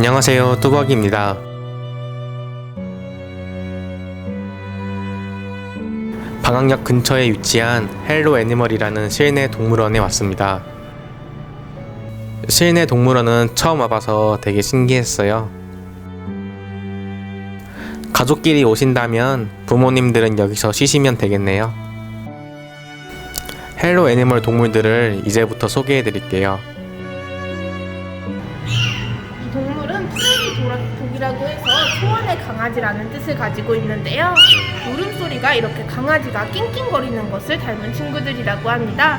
안녕하세요, 뚜벅입니다. 방학역 근처에 위치한 헬로 애니멀이라는 실내 동물원에 왔습니다. 실내 동물원은 처음 와봐서 되게 신기했어요. 가족끼리 오신다면 부모님들은 여기서 쉬시면 되겠네요. 헬로 애니멀 동물들을 이제부터 소개해 드릴게요. 이 동물은 푸르기 독이라고 해서 초원의 강아지라는 뜻을 가지고 있는데요. 울음소리가 이렇게 강아지가 낑낑거리는 것을 닮은 친구들이라고 합니다.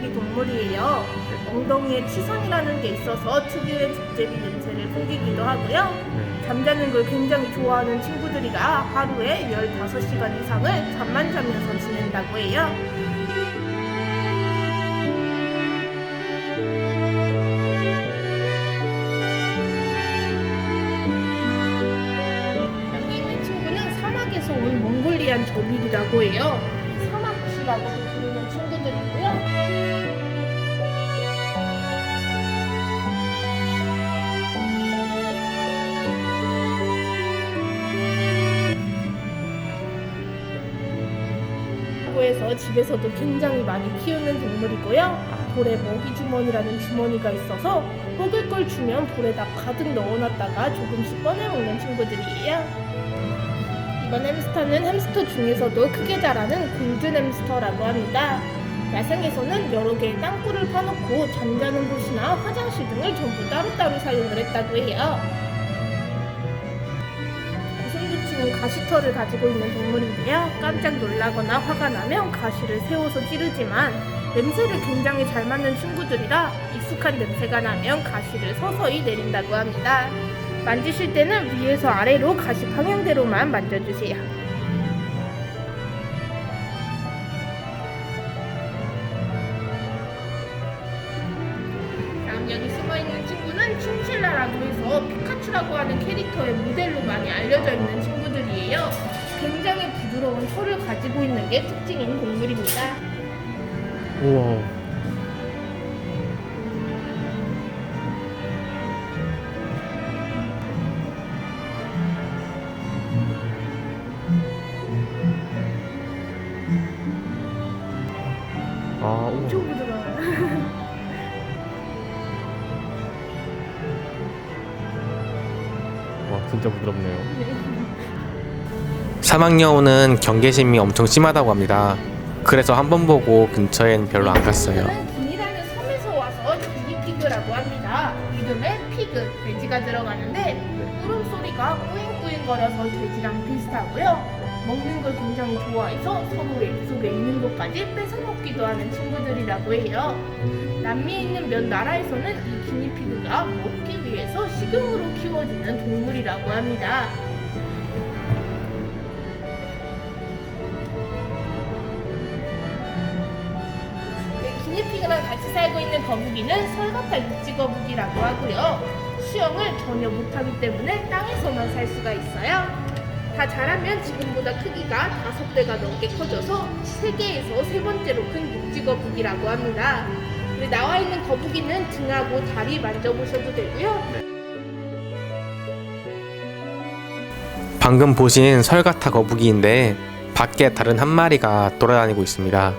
이 동물이에요. 엉덩이에 치선이라는 게 있어서 특유의 족제비 냄새를 풍기기도 하고요. 잠자는 걸 굉장히 좋아하는 친구들이라 하루에 15시간 이상을 잠만 자면서 지낸다고 해요. 여기 있는 친구는 사막에서 온 몽골리안 조빌이라고 해요. 사막쥐라고도 부르는 친구들이고요. 에서 집에서도 굉장히 많이 키우는 동물이고요. 볼에 먹이 주머니라는 주머니가 있어서 먹을 걸 주면 볼에다 가득 넣어놨다가 조금씩 꺼내 먹는 친구들이에요. 이번 햄스터는 햄스터 중에서도 크게 자라는 골든 햄스터라고 합니다. 야생에서는 여러 개의 땅굴을 파놓고 잠자는 곳이나 화장실 등을 전부 따로따로 사용을 했다고 해요. 고슴도치는 가시털을 가지고 있는 동물인데요. 깜짝 놀라거나 화가 나면 가시를 세워서 찌르지만 냄새를 굉장히 잘 맡는 친구들이라 익숙한 냄새가 나면 가시를 서서히 내린다고 합니다. 만지실 때는 위에서 아래로 가시 방향대로만 만져주세요. 다음 여기 숨어있는 친구는 춘칠라라고 해서 피카츄라고 하는 캐릭터의 모델로 많이 알려져 있는 친구들이에요. 굉장히 부드러운 털을 가지고 있는 게 특징인 동물입니다. 우와. 엄청 부드러워요. 와, 진짜 부드럽네요. 사막여우는 경계심이 엄청 심하다고 합니다. 그래서 한 번 보고 근처엔 별로 안 갔어요. 빈이라는 섬에서 와서 기니피그라고 합니다. 이름에 피그, 돼지가 들어가는데 울음소리가 꾸잉꾸잉거려서 돼지랑 비슷하고요. 먹는 걸 굉장히 좋아해서 서로 입속에 있는 것까지 뺏어 먹기도 하는 친구들이라고 해요. 남미에 있는 몇 나라에서는 이 기니피그가 먹기 위해서 식용으로 키워지는 동물이라고 합니다. 기니피그랑 같이 살고 있는 거북이는 설가타 육지거북이라고 하고요. 수영을 전혀 못하기 때문에 땅에서만 살 수가 있어요. 다 자라면 지금보다 크기가 5배가 넘게 커져서 세계에서 3번째로 큰 육지거북이라고 합니다. 우리 나와 있는 거북이는 등하고 다리 만져보셔도 되고요. 방금 보신 설가타 거북이인데 밖에 다른 한 마리가 돌아다니고 있습니다.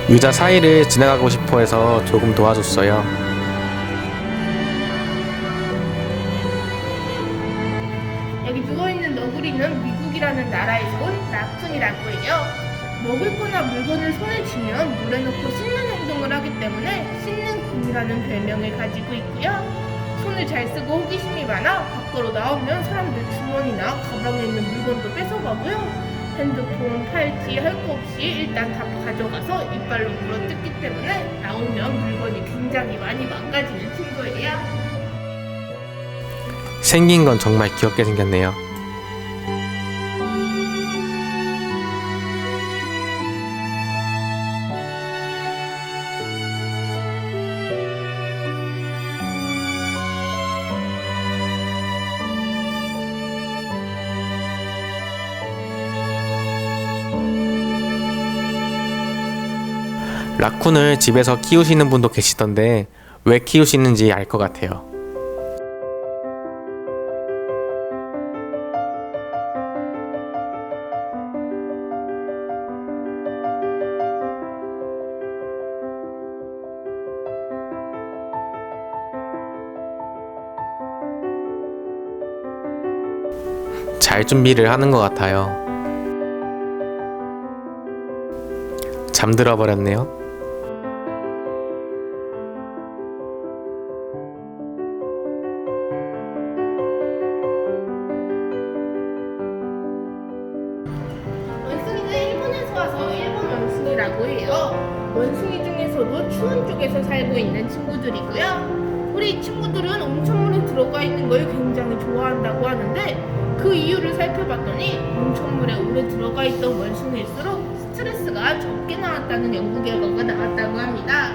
의자 사이를 지나가고 싶어 해서 조금 도와줬어요. 여기 누워있는 너구리는 미국이라는 나라에서 온 라쿤이라고 해요. 먹을 거나 물건을 손에 쥐면 물에 넣고 씻는 행동을 하기 때문에 씻는 곰이라는 별명을 가지고 있고요. 손을 잘 쓰고 호기심이 많아 밖으로 나오면 사람들 주머니나 가방에 있는 물건도 뺏어가고요. 핸드폰, 팔찌 할 거 없이 일단 다 가져가서 이빨로 물어뜯기 때문에 나오면 물건이 굉장히 많이 망가지는 친구 거예요. 생긴 건 정말 귀엽게 생겼네요. 라쿤을 집에서 키우시는 분도 계시던데 왜 키우시는지 알 것 같아요. 잘 준비를 하는 것 같아요. 잠들어 버렸네요. 원숭이는 일본에서 와서 일본 원숭이라고 해요. 원숭이 중에서도 추운 쪽에서 살고 있는 친구들이고요. 우리 이 친구들은 온천물에 들어가 있는 걸 굉장히 좋아한다고 하는데 그 이유를 살펴봤더니 온천물에 오래 들어가 있던 원숭이일수록 스트레스가 적게 나왔다는 연구 결과가 나왔다고 합니다.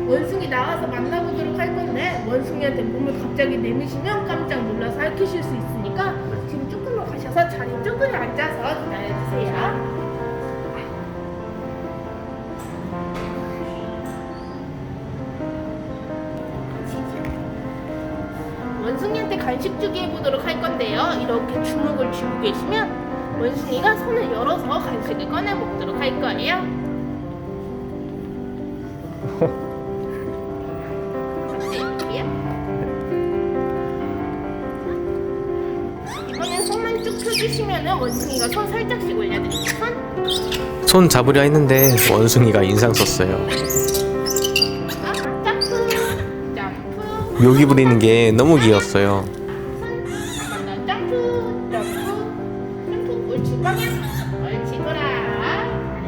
원숭이 나와서 만나보도록 할 건데 원숭이한테 몸을 갑자기 내미시면 깜짝 놀라서 핥히실 수 있으니까 지금 조금만 가셔서 자리 쪼그려 앉아서 기다려주세요. 원숭이한테 간식 주기 해보도록 할 건데요. 이렇게 주먹을 쥐고 계시면 원숭이가 손을 열어서 간식을 꺼내 먹도록 할 거예요. 이번엔 손만 쭉 펴주시면 원숭이가 손 살짝씩 올려드릴게요. 손 잡으려 했는데 원숭이가 인상 썼어요. 점프, 점프. 묘기 부리는 게 너무 귀여웠어요. 점프, 점프, 점프. 옳지 방향. 옳지 돌아.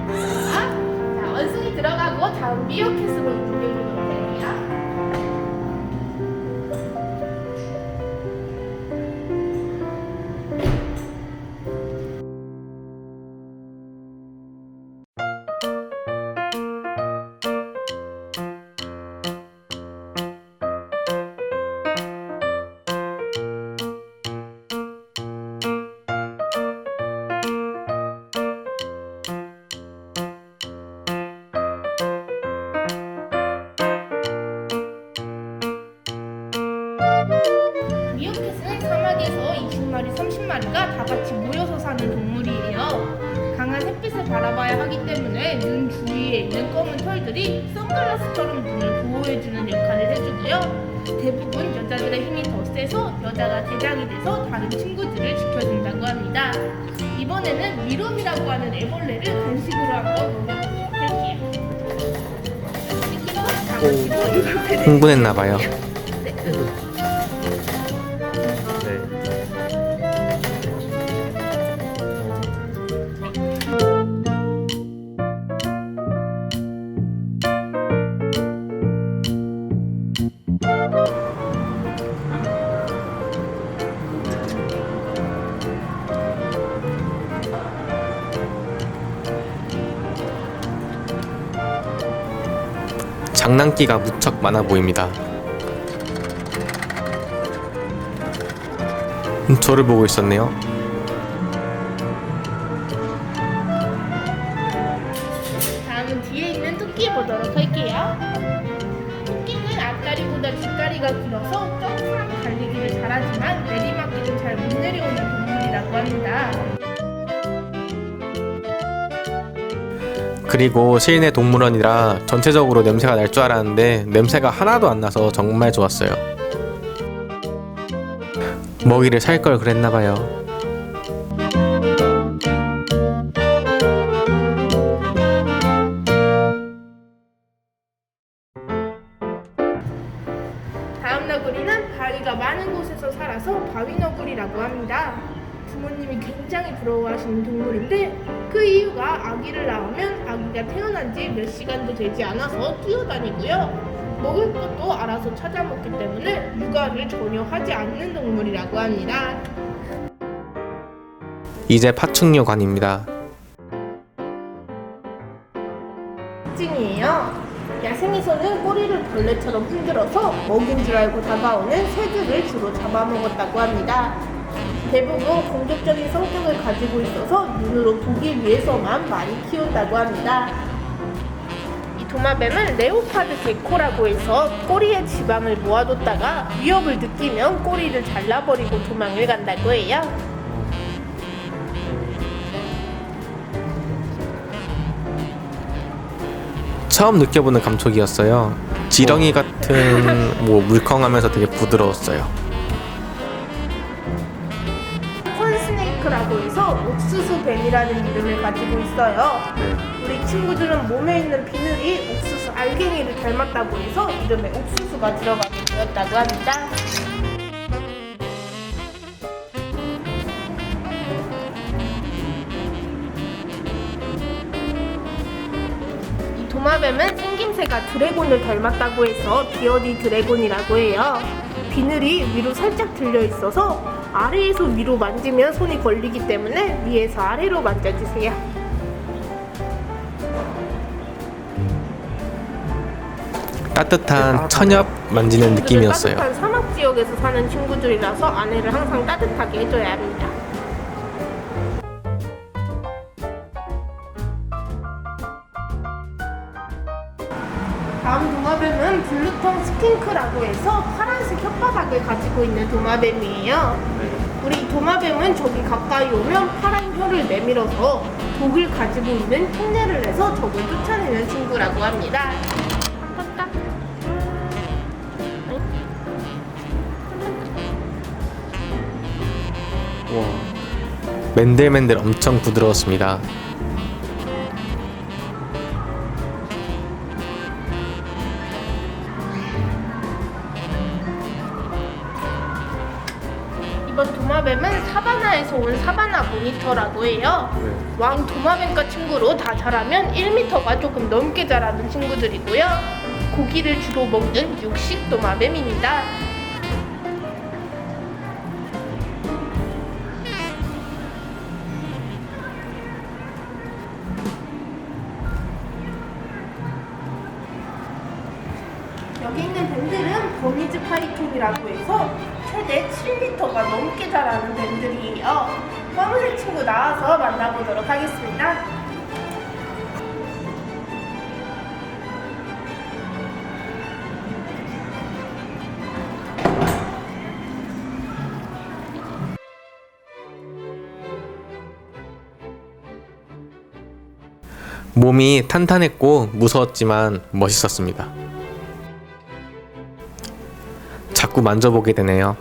잘했어. 자, 원숭이 들어가고 다음 미어캣으로 이동해보도록 할게요. 미어캣은 사막에서 20마리, 30마리가 다 같이 모여서 사는 동물이에요. 강한 햇빛을 바라봐야 하기 때문에 눈 주위에 있는 검은 털들이 선글라스처럼 눈을 보호해주는 역할을 해주고요. 대부분 여자들의 힘이 더 세서 여자가 대장이 돼서 다른 친구들을 지켜준다고 합니다. 이번에는 미롬이라고 하는 애벌레를 간식으로 한번 먹여보도록 할게요. 흥분했나봐요. 장난기가 무척 많아 보입니다. 저를 보고 있었네요. 다음은 뒤에 있는 토끼 보도록 할게요. 토끼는 앞다리보다 뒷다리가 길어서 점프랑 달리기를 잘하지만 내리막길은 잘 못 내려오는 동물이라고 합니다. 그리고 실내 동물원이라 전체적으로 냄새가 날 줄 알았는데 냄새가 하나도 안 나서 정말 좋았어요. 먹이를 살 걸 그랬나봐요. 다음 너구리는 바위가 많은 곳에서 살아서 바위너구리라고 합니다. 부모님이 굉장히 부러워하시는 동물인데 그 이유가 아기를 낳으면 아기가 태어난 지 몇 시간도 되지 않아서 뛰어다니고요. 먹을 것도 알아서 찾아 먹기 때문에 육아를 전혀 하지 않는 동물이라고 합니다. 이제 파충류관입니다. 특징이에요. 야생에서는 꼬리를 벌레처럼 흔들어서 먹인 줄 알고 다가오는 새들을 주로 잡아먹었다고 합니다. 대부분 공격적인 성격을 가지고 있어서 눈으로 보기 위해서만 많이 키운다고 합니다. 이 도마뱀은 레오파드 개코라고 해서 꼬리에 지방을 모아뒀다가 위협을 느끼면 꼬리를 잘라버리고 도망을 간다고 해요. 처음 느껴보는 감촉이었어요. 지렁이 같은 물컹하면서 되게 부드러웠어요. 콘스네이크라고 해서 옥수수 뱀이라는 이름을 가지고 있어요. 우리 친구들은 몸에 있는 비늘이 옥수수 알갱이를 닮았다고 해서 이름에 옥수수가 들어가게 되었다고 합니다. 이 도마뱀은 생김새가 드래곤을 닮았다고 해서 비어디 드래곤이라고 해요. 비늘이 위로 살짝 들려 있어서 아래에서 위로 만지면 손이 걸리기 때문에 위에서 아래로 만져주세요. 따뜻한 천엽 만지는 느낌이었어요. 따뜻한 사막 지역에서 사는 친구들이라서 아내를 항상 따뜻하게 해줘야 합니다. 다음 도마뱀은 블루텅 스킨크라고 해서 파란색 혓바닥을 가지고 있는 도마뱀이에요. 우리 도마뱀은 저기 가까이 오면 파란 혀를 내밀어서 독을 가지고 있는 흉내를 내서 적을 쫓아내는 친구라고 합니다. 맨들맨들 엄청 부드러웠습니다. 이번 도마뱀은 사바나에서 온 사바나 모니터라고 해요. 왕 도마뱀과 친구로 다 자라면 1m가 조금 넘게 자라는 친구들이고요. 고기를 주로 먹는 육식 도마뱀입니다. 여기 있는 뱀들은 버미즈 파이톤이라고 해서 최대 7m가 넘게 자라는 뱀들이에요. 검은색 친구 나와서 만나보도록 하겠습니다. 몸이 탄탄했고 무서웠지만 멋있었습니다. 자꾸 만져보게 되네요.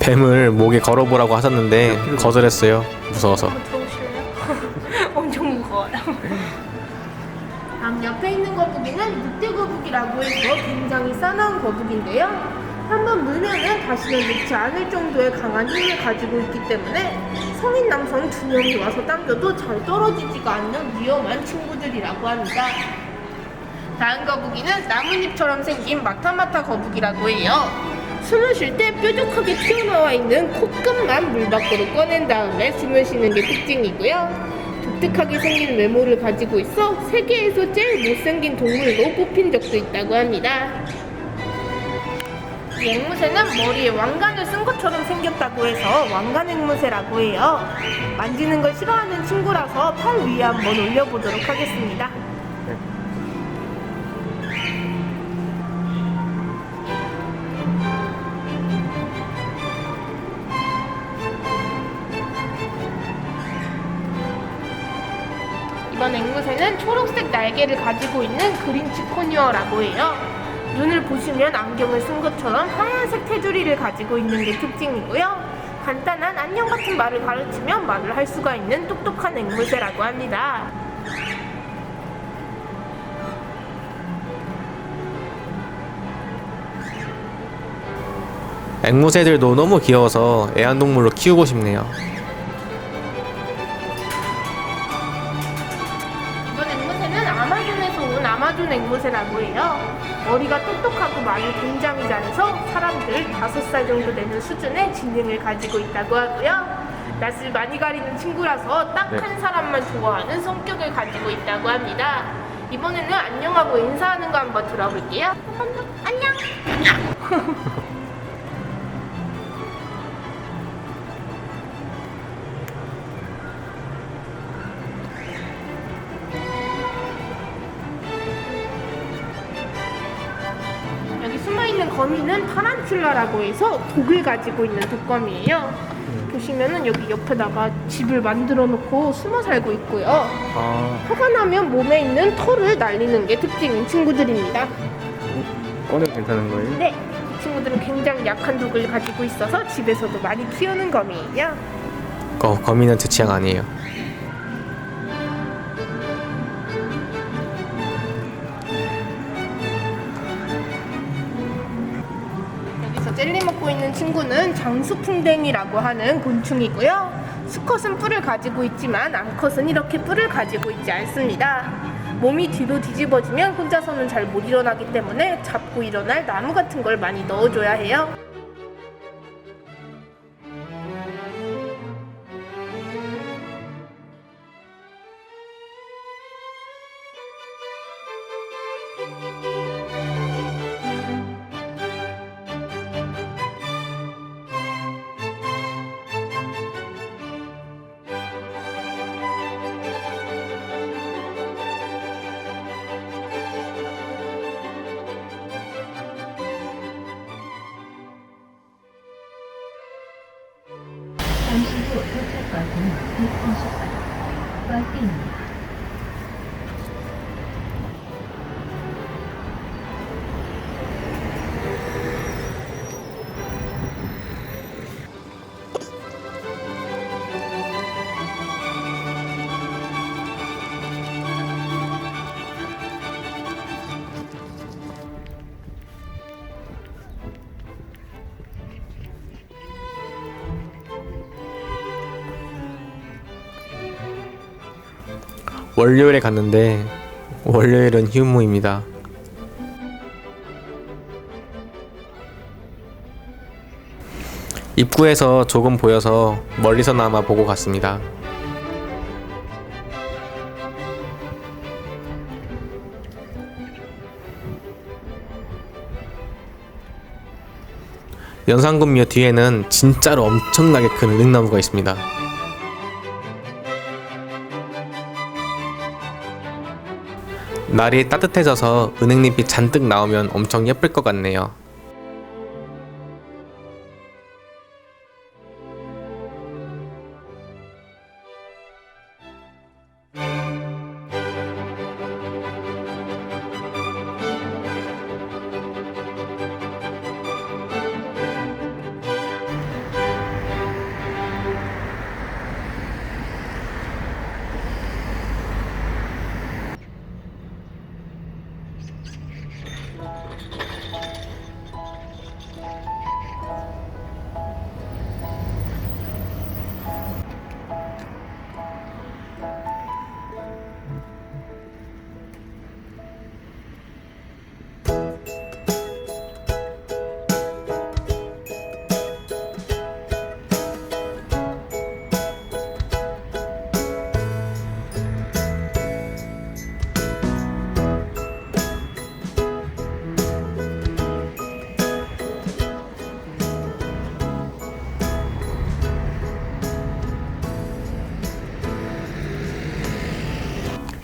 뱀을 목에 걸어보라고 하셨는데 거절했어요. 무서워서. 좋으실래요? 엄청 무거워요. 다음 옆에 있는 거북이는 늑대 거북이라고 해서 굉장히 싸나운 거북인데요. 한번 물면은 다시는 놓지 않을 정도의 강한 힘을 가지고 있기 때문에 성인 남성 2명이 와서 당겨도 잘 떨어지지가 않는 위험한 친구들이라고 합니다. 다음 거북이는 나뭇잎처럼 생긴 마타마타 거북이라고 해요. 숨을 쉴 때 뾰족하게 튀어나와 있는 콧끝만 물 밖으로 꺼낸 다음에 숨을 쉬는 게 특징이고요. 독특하게 생긴 외모를 가지고 있어 세계에서 제일 못생긴 동물로 뽑힌 적도 있다고 합니다. 이 앵무새는 머리에 왕관을 쓴 것처럼 생겼다고 해서 왕관 앵무새라고 해요. 만지는 걸 싫어하는 친구라서 팔 위에 한번 올려보도록 하겠습니다. 이번 앵무새는 초록색 날개를 가지고 있는 그린 지코니어라고 해요. 눈을 보시면 안경을 쓴 것처럼 하얀색 테두리를 가지고 있는 게 특징이고요. 간단한 안녕 같은 말을 가르치면 말을 할 수가 있는 똑똑한 앵무새라고 합니다. 앵무새들도 너무 귀여워서 애완동물로 키우고 싶네요. 이번 앵무새는 아마존에서 온 아마존 앵무새라고 해요. 머리가 똑똑하고 말이 굉장히 잘해서 사람들 5살 정도 되는 수준의 지능을 가지고 있다고 하고요. 낯을 많이 가리는 친구라서 딱 한 사람만 좋아하는 성격을 가지고 있다고 합니다. 이번에는 안녕하고 인사하는 거 한번 들어볼게요. 안녕. 여기 숨어있는 거미는 타란툴라라고 해서 독을 가지고 있는 독거미예요. 보시면은 여기 옆에다가 집을 만들어 놓고 숨어 살고 있고요. 화가 나면 몸에 있는 털을 날리는 게 특징인 친구들입니다. 꺼내도 괜찮은 거예요? 네, 이 친구들은 굉장히 약한 독을 가지고 있어서 집에서도 많이 키우는 거미예요. 거미는 제 취향 아니에요. 여기서 젤리 먹고 있는 친구는 장수풍뎅이라고 하는 곤충이고요. 수컷은 뿔을 가지고 있지만 암컷은 이렇게 뿔을 가지고 있지 않습니다. 몸이 뒤로 뒤집어지면 혼자서는 잘 못 일어나기 때문에 잡고 일어날 나무 같은 걸 많이 넣어줘야 해요. 잠시 후 도착 버스는 154 버스입니다. 월요일에 갔는데 월요일은 휴무입니다. 입구에서 조금 보여서 멀리서나마 보고 갔습니다. 연산군묘 뒤에는 진짜로 엄청나게 큰 은행나무가 있습니다. 날이 따뜻해져서 은행잎이 잔뜩 나오면 엄청 예쁠 것 같네요.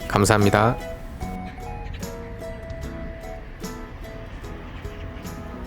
감사합니다.